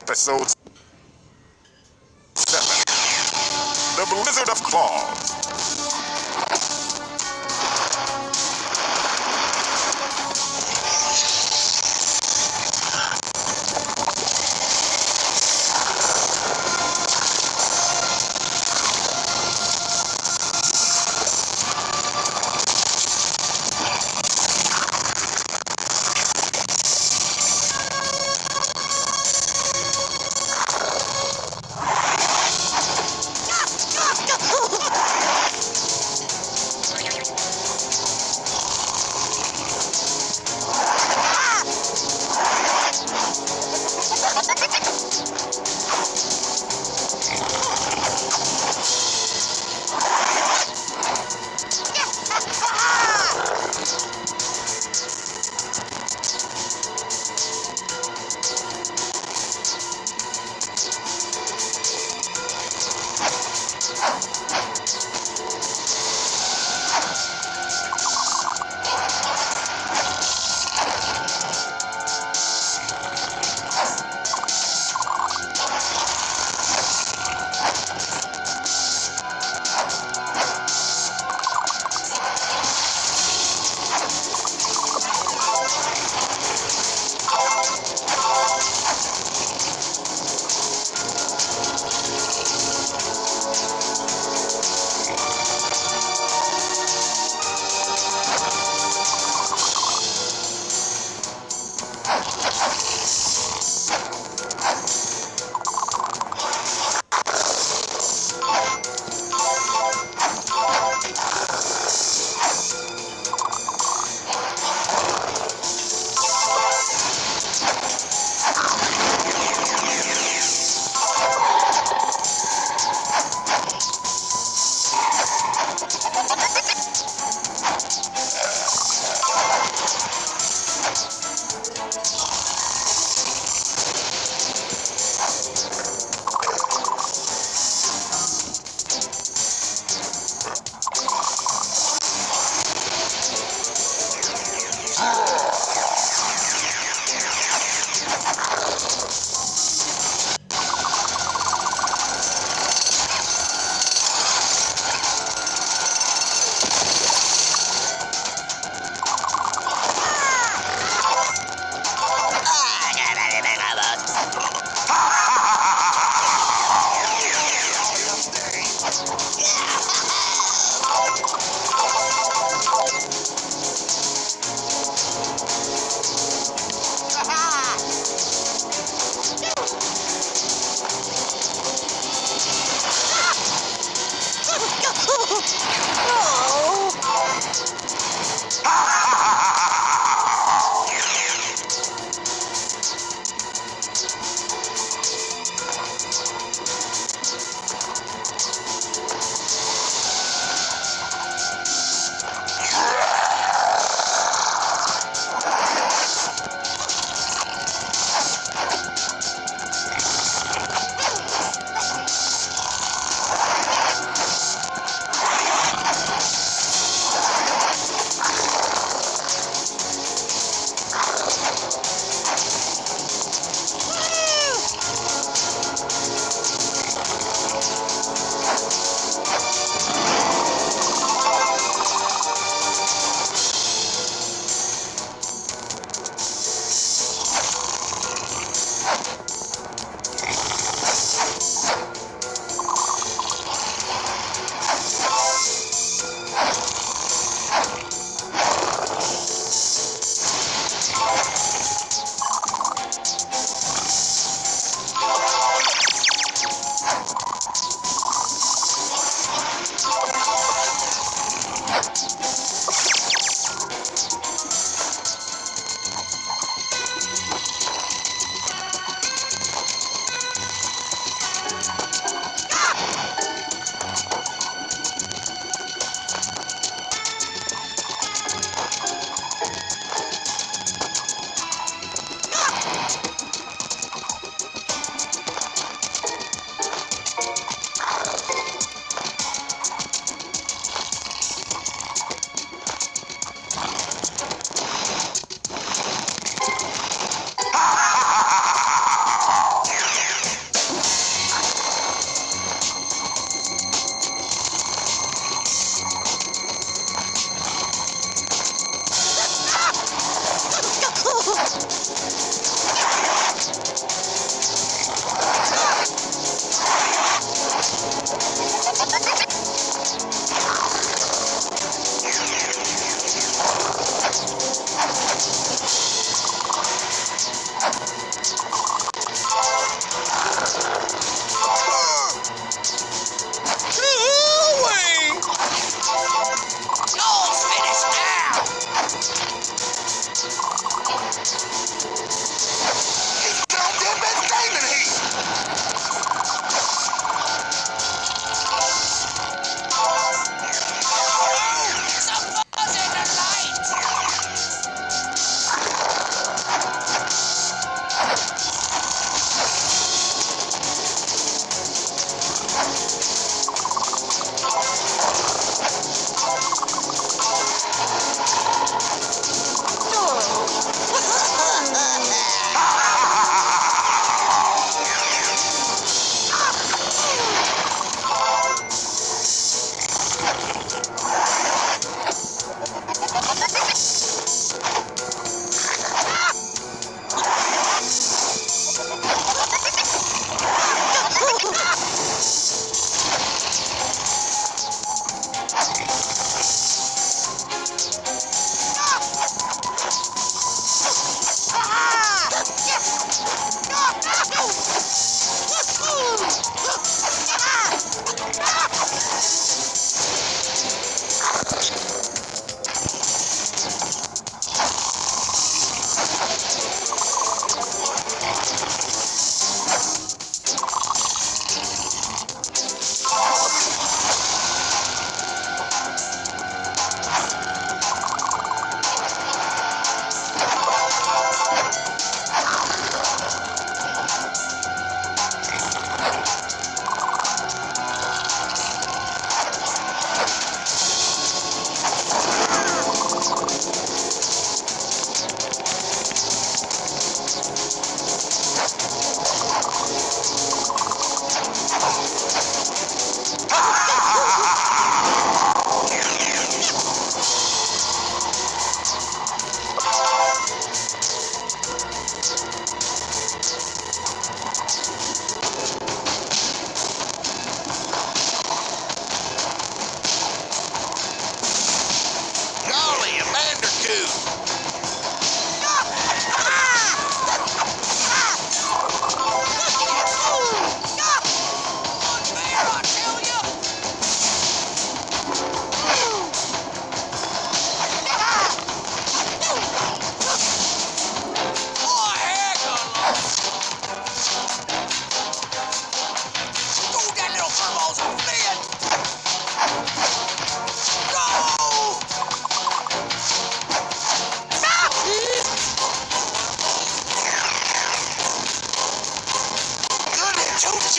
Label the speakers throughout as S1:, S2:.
S1: Episode 7. The Blizzard of Claws.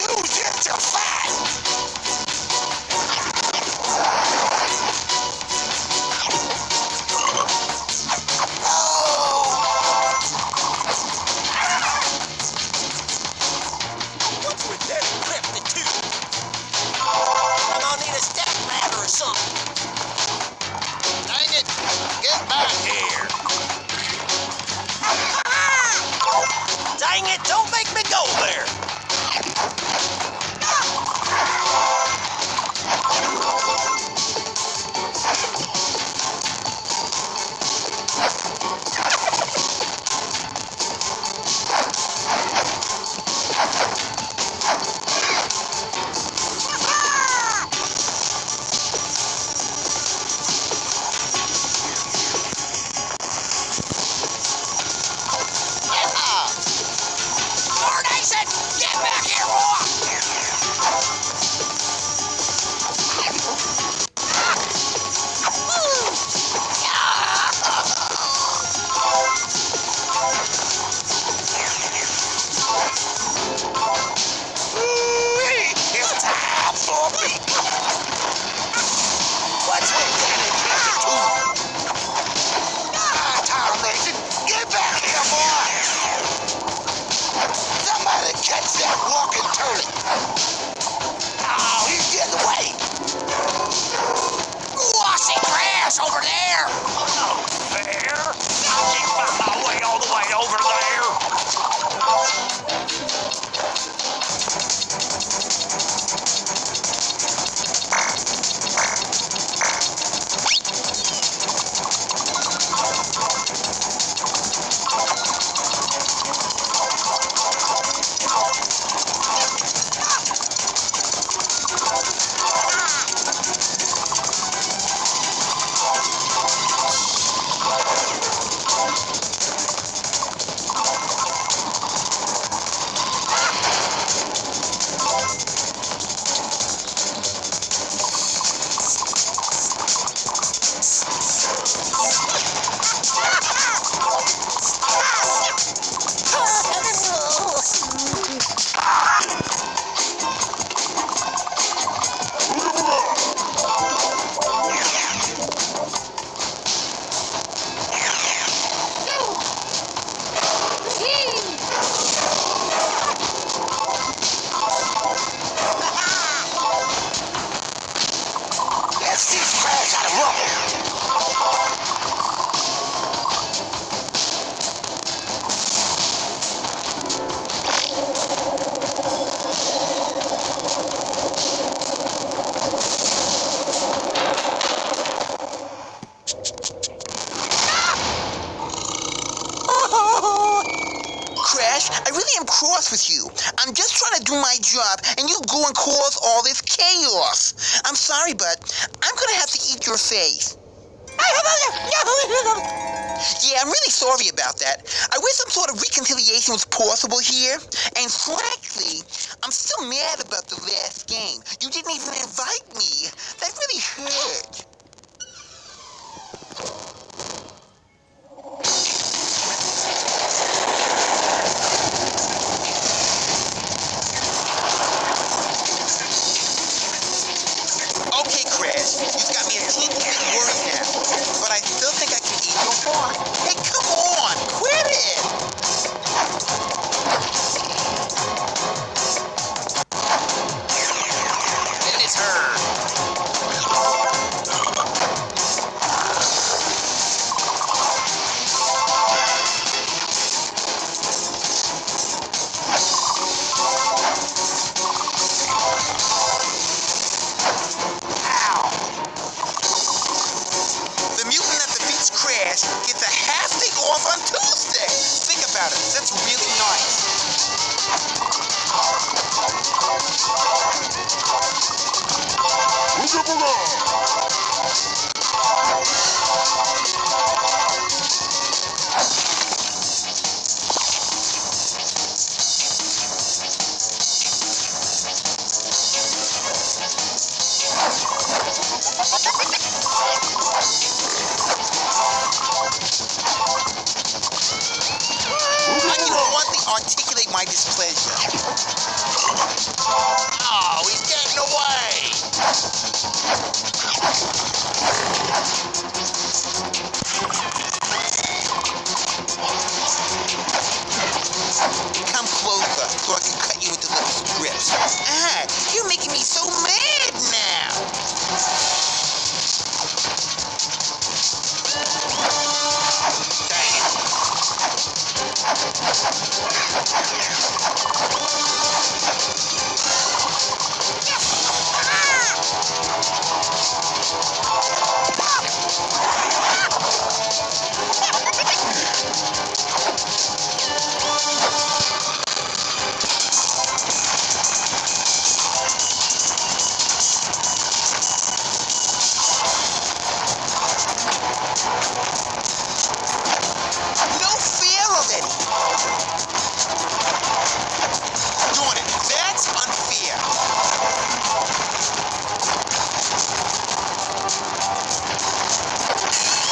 S2: Who's into fight?
S3: What's with that encrypted too? I'm gonna need a step ladder or something.
S2: Dang it! Get back here!
S3: Dang it, don't make me go there. Get back here, boy!
S2: It's time for me! What's with that encrypted too? Tom Mason, get back here, boy! Somebody catch that walking turtle! Oh, he's getting away!
S3: Ooh, I see grass over there.
S1: There? I can't find my way all the way over there.
S2: Let's see this crash out of rubble!
S4: Crash, I really am cross with you. I'm just trying to do my job, and you go and cause all this chaos. I'm sorry, but I'm gonna have to eat your face. Yeah, I'm really sorry about that. I wish some sort of reconciliation was possible here. And frankly, I'm still mad about the last game. You didn't even invite me. That really hurt. Okay, Crash, you've got me a teeny bit worried now, but I still think I can eat your heart. Hey, come on, quit it!
S3: It is her.
S4: The mutant that defeats Crash gets a half day off on Tuesday. Think about it, that's really nice.
S1: Booga booga!
S4: I can bluntly articulate my displeasure. and cut you into little strips. Ah, you're making me so mad now. No fear already. Doing it. That's unfair.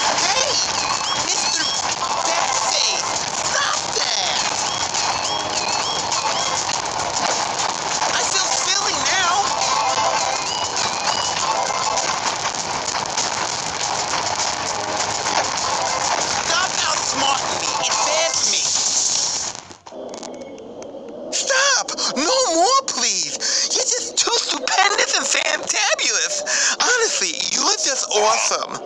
S4: Hey, Mr. Batface, stop that. I feel silly now. Stop outsmarting me. Advance me. Stop! No more, please. You're just too stupendous and fantabulous. Honestly, you're just awesome.